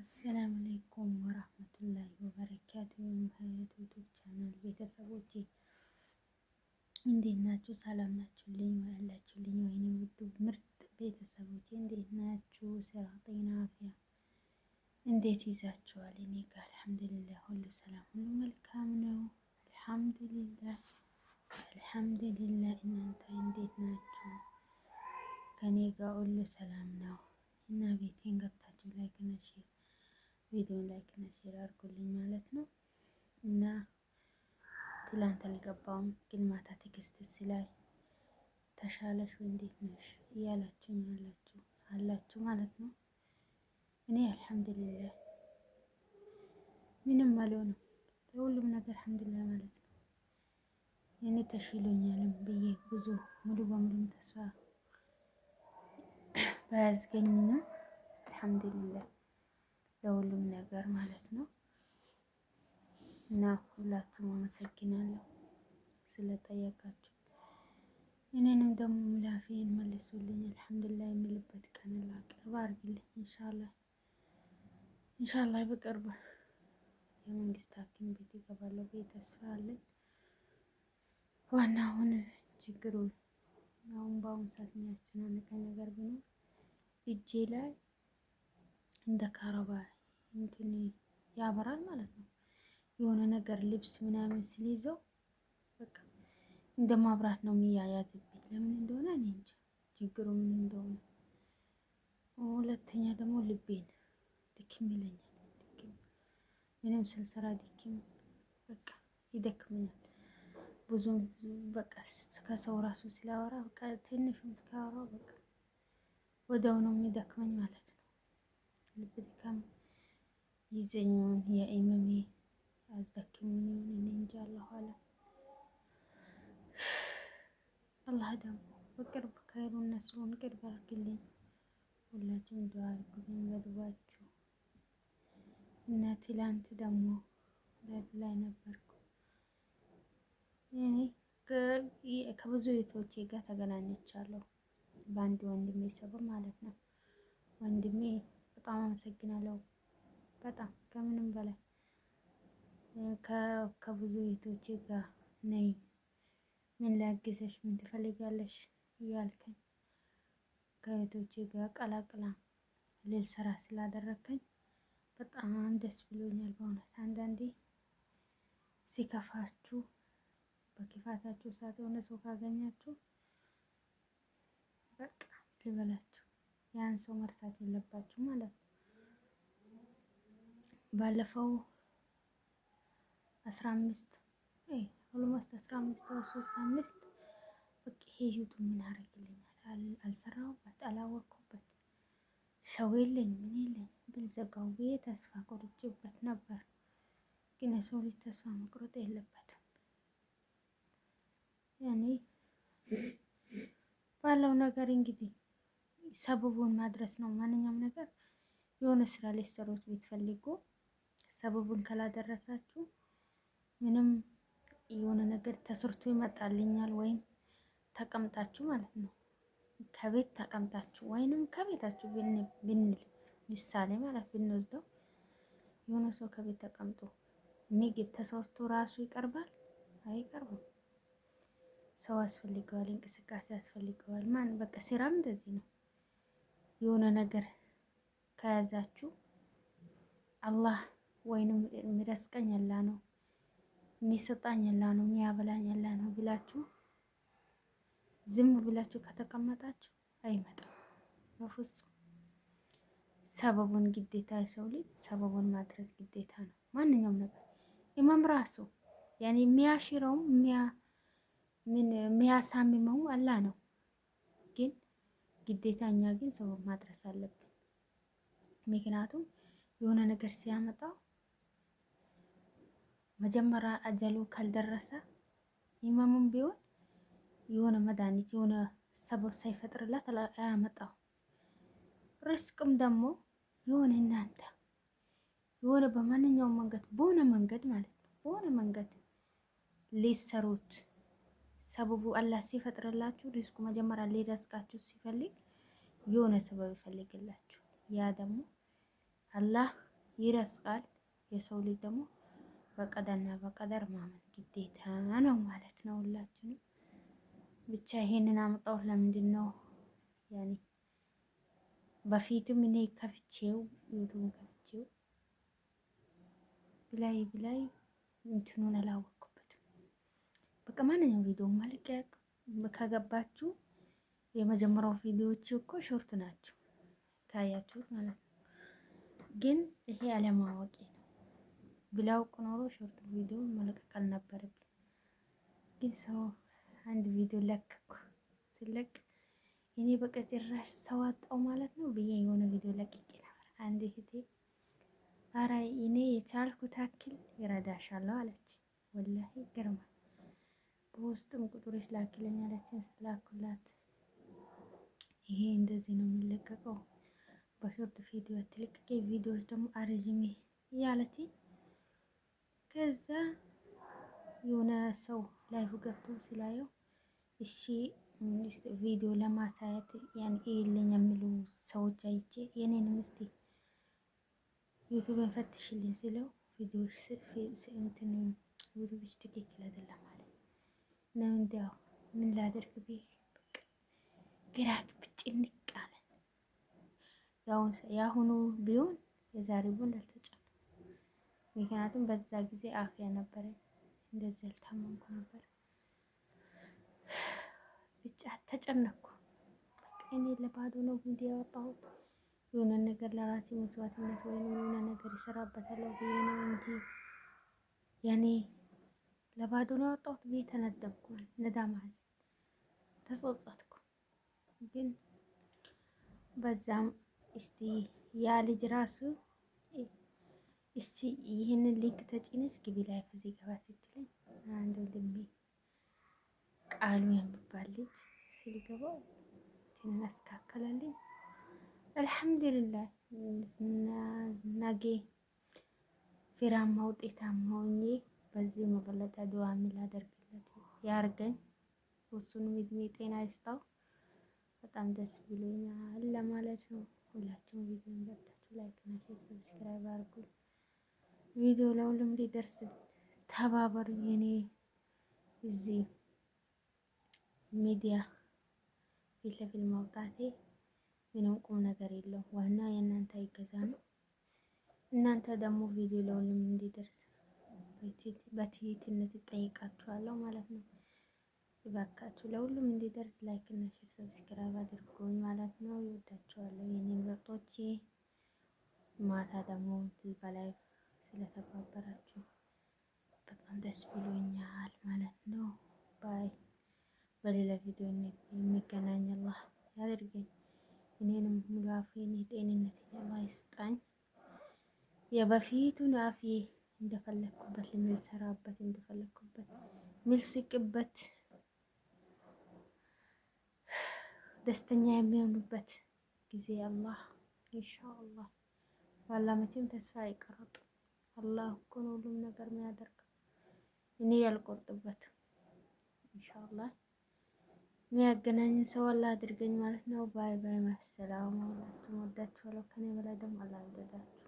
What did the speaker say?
አሰላሙ አለይኩም ወራህመቱላሂ ወበረካቱ። የሀያት ዩቱብ ቻናል ቤተሰቦቼ እንዴት ናችሁ? ሰላም ናችሁልኝ? ያላችሁልኝ ወይኔ ውዱ ምርጥ ቤተሰቦቼ እንዴት ናችሁ? ስራ፣ ጤና፣ አፍያ እንዴት ይዛችኋል? እኔ ጋር አልሐምዱሊላህ ሁሉ ሰላም፣ ሁሉ መልካም ነው። አልሐምዱሊላህ አልሐምዱሊላህ። እናንተ እንዴት ናችሁ? ከኔ ጋር ሁሉ ሰላም ነው እና ቤቴን ገብታችሁ ላይክ እና ሼር ቪዲዮን ላይክ እና ሼር አድርጉልኝ ማለት ነው። እና ትላንት አልገባውም ግን ማታ ቴክስት ሲላይ ተሻለሽ ወይ እንዴት ነሽ እያላችሁኝ አላችሁ ማለት ነው። እኔ አልሐምዱሊላህ ምንም አልሆንም፣ ለሁሉም ነገር አልሐምዱሊላህ ማለት ነው። እኔ ተሽሎኛልም ብዬ ብዙ ሙሉ በሙሉ ተስፋ ባያዝገኝም አልሐምዱሊላህ ለሁሉም ነገር ማለት ነው። እና ሁላችሁም አመሰግናለሁ ስለጠየቃችሁ። እኔንም ደግሞ ምላፊን መልሱልኝ አልሐምዱሊላህ የምልበት ቀን ቅርብ አድርግልኝ። ኢንሻአላህ በቅርብ የመንግስት ሐኪም ቤት ይገባለሁ ብዬ ተስፋ አለኝ። ዋናውን ችግሩ አሁን በአሁኑ ሰዓት የሚያስጨናንቀኝ ነገር ቢኖር እጄ ላይ እንደ ካረባ እንትን ያበራል ማለት ነው። የሆነ ነገር ልብስ ምናምን ሲይዘው በቃ እንደ ማብራት ነው የሚያያዝብኝ። ለምን እንደሆነ እኔ እንጃ ችግሩ ምን እንደሆነ። ሁለተኛ ደግሞ ልቤን ድክም ይለኛል። ምንም ስልሰራ ድክም በቃ ይደክመኛል። ብዙም በቃ ከሰው ራሱ ሲላወራ በቃ ትንሹም ካወራው በቃ ወዲያው ነው የሚደክመኝ ማለት ነው። ልብ ድካም ይዘኛውን የኢመሜ አዝደክሙኝ እኔ እንጃ። አላህ ደግሞ በቅርብ ከይሩን ነስሩን ቅርብ አድርግልኝ። ሁላችሁም ዱዓ አድርጉልኝ በዱዓችሁ። እና ትላንት ደግሞ ላይ ነበርኩ እኔ ከብዙ እህቶቼ ጋር ተገናኝቻለሁ። በአንድ ወንድሜ ሰበብ ማለት ነው። ወንድሜ በጣም አመሰግናለሁ። በጣም ከምንም በላይ ከብዙ እህቶቼ ጋር ነይ፣ ምን ላግዘሽ፣ ምን ትፈልጋለሽ እያልከኝ ከእህቶቼ ጋር ቀላቅላ ልልሰራ ስላደረከኝ በጣም ደስ ብሎኛል በእውነት። አንዳንዴ ሲከፋችሁ በክፋታችሁ ሰዓት የሆነ ሰው ካገኛችሁ በቃ ልበላችሁ ያን ሰው መርሳት የለባችሁ ማለት ነው። ባለፈው 15 ኦልሞስት 15 በቃ ይሄ ዩቱብ ምን ያደርግልኛል? አልሰራሁበት፣ አላወቅኩበት፣ ሰው የለኝ ምን የለኝ ብል ዘጋው ብዬ ተስፋ ቆርጬበት ነበር። ግን የሰው ልጅ ተስፋ መቁረጥ የለበትም። ያኔ ባለው ነገር እንግዲህ ሰበቡን ማድረስ ነው። ማንኛውም ነገር የሆነ ስራ ላይ ሰሩት ብትፈልጉ ሰበቡን ካላደረሳችሁ ምንም የሆነ ነገር ተሰርቶ ይመጣልኛል ወይም ተቀምጣችሁ ማለት ነው። ከቤት ተቀምጣችሁ ወይንም ከቤታችሁ ብንል ምሳሌ ማለት ብንወስደው የሆነ ሰው ከቤት ተቀምጦ ምግብ ተሰርቶ ራሱ ይቀርባል? አይቀርብም። ሰው ያስፈልገዋል፣ እንቅስቃሴ ያስፈልገዋል። ማን በቃ ስራም እንደዚህ ነው። የሆነ ነገር ከያዛችሁ አላህ ወይንም የሚረዝቀኝ አላህ ነው፣ የሚሰጣኝ አላህ ነው፣ የሚያበላኝ አላህ ነው ብላችሁ ዝም ብላችሁ ከተቀመጣችሁ አይመጣም በፍጹም። ሰበቡን ግዴታ የሰው ልጅ ሰበቡን ማድረስ ግዴታ ነው። ማንኛውም ነገር የመምራሱ ያኔ የሚያሽረውም የሚያሳምመው አላህ ነው። ግን ግዴታ እኛ ግን ሰበብ ማድረስ አለብን። ምክንያቱም የሆነ ነገር ሲያመጣው መጀመሪያ አጀሉ ካልደረሰ ኢማሙም ቢሆን የሆነ መድኃኒት የሆነ ሰበብ ሳይፈጥርላት አያመጣው። ሪስቅም ደግሞ የሆነ እናንተ የሆነ በማንኛውም መንገድ በሆነ መንገድ ማለት ነው በሆነ መንገድ ሊሰሩት ሰበቡ አላህ ሲፈጥርላችሁ ሪስኩ መጀመሪያ ሊረዝቃችሁ ሲፈልግ የሆነ ሰበብ ይፈልግላችሁ። ያ ደግሞ አላህ ይረሳል። የሰው ልጅ ደግሞ በቀደርና በቀደር ማመን ግዴታ ነው ማለት ነው። ሁላችንም ብቻ ይሄንን አመጣሁት ለምንድን ነው ያኔ በፊትም እኔ ከፍቼው ዩቱብ ከፍቼው ብላይ እንትኑን አላወቅኩበትም። በቃ ማንኛውም ቪዲዮ ማለቀቅ ከገባችሁ የመጀመሪያው ቪዲዮዎች እኮ ሾርት ናቸው ካያችሁት ማለት ነው። ግን ይሄ አለማወቄ ነው። ብላውቅ ኖሮ ሾርት ቪዲዮ መለቀቅ አልነበረብኝ። ግን ሰው አንድ ቪዲዮ ለቀኩ ስለቅ እኔ በቃ ጭራሽ ሰው አጣው ማለት ነው ብዬ የሆነ ቪዲዮ ለቅቄ ነበር። አንድ እህቴ ኧረ እኔ የቻልኩት አክል ይረዳሻለሁ አለች። ወላሂ ይገርማል። በውስጥም ቁጥሮች ላኪልኝ አለችኝ። ስላኩላት ይሄ እንደዚህ ነው የሚለቀቀው በሾርት ቪዲዮ አትልቀቂ፣ ቪዲዮዎች ደግሞ አርዝሜ እያለችኝ ከዛ የሆነ ሰው ላይቭ ገብቶ ስላየው እሺ ቪዲዮ ለማሳየት ያን ይልኝ የሚሉ ሰዎች አይቼ የኔንም እስቲ ዩቲዩብን ፈትሽልኝ ስለው ቪዲዮሽ እንትን ዩቲዩብሽ ትክክል አይደለም ማለት ነው። እንዲያው ምን ላደርግ ብዬ በቃ ግራ ብጭንቅ አለ። የአሁኑ ቢሆን የዛሬው ቢሆን አልተጨነኩም። ምክንያቱም በዛ ጊዜ አፍያ ነበረኝ እንደዚህ አልታመምኩ ነበር። ብቻ ተጨነኩ። እኔ ለባዶ ነው ቪዲዮ ያወጣሁት የሆነ ነገር ለራሴ መስዋዕትነት ወይም የሆነ ነገር ይሰራበታል ብዬ ነው እንጂ ያኔ ለባዶ ነው ያወጣሁት ብዬ ተነደብኩ። ነዳማ ተጸጸትኩ። ግን በዛም እስቲ ያ ልጅ ራሱ እስቲ ይህንን ሊንክ ተጭነሽ ግቢ ላይ ከዚህ ገባ ስትለኝ አንድ ወንድሜ ቃሉ የሚባል ልጅ ሲገባ ትናስካከለልኝ። አልሐምዱሊላህ ነገ ፍሬያማ ውጤታማ ሆኜ በዚህ መበለጠ ዱዓ ላደርግለት ያርገኝ። እሱንም እድሜ ጤና ይስጣው። በጣም ደስ ብሎኛል ለማለት ነው። ሁላችሁም ቪዲዮን ገብታችሁ ላይክ እና ሼር ሰብስክራይብ አድርጉ። ቪዲዮ ለሁሉም እንዲደርስ ተባበሩኝ። እኔ እዚህ ሚዲያ ፊት ለፊት ማውጣቴ ምንም ቁም ነገር የለውም። ዋና የእናንተ ይገዛ ነው። እናንተ ደግሞ ቪዲዮ ለሁሉም እንዲደርስ በትህትነት እጠይቃችኋለሁ ማለት ነው። እባካችሁ ለሁሉም እንዲደርስ ላይክ እና ሼር ሰብስክራይብ አድርጉኝ ማለት ነው። ይወዳችኋለሁ የኔ ምርጦቼ። ማታ ደግሞ በላይ ስለተባበራችሁ በጣም ደስ ብሎኛል ማለት ነው። ባይ በሌላ ቪዲዮ የሚገናኝ አላህ ያድርገኝ። እኔንም ሙሉ አፌን ጤንነት አላህ ይስጣኝ። የበፊቱን አፌ እንደፈለኩበት ልሰራበት እንደፈለኩበት ምልስቅበት ደስተኛ የሚሆኑበት ጊዜ አላህ ኢንሻአላህ። ዋላ መቼም ተስፋ አይቆርጥም። አላህ እኮ ነው ሁሉም ነገር የሚያደርገው። እኔ ያልቆርጥበት ኢንሻአላህ የሚያገናኝ ሰው አላህ አድርገኝ ማለት ነው። ባይ ባይ። ማሰላሙ አለይኩም። ወዳችኋለሁ። ከኔ በላይ ደግሞ አላህ ይወዳችሁ።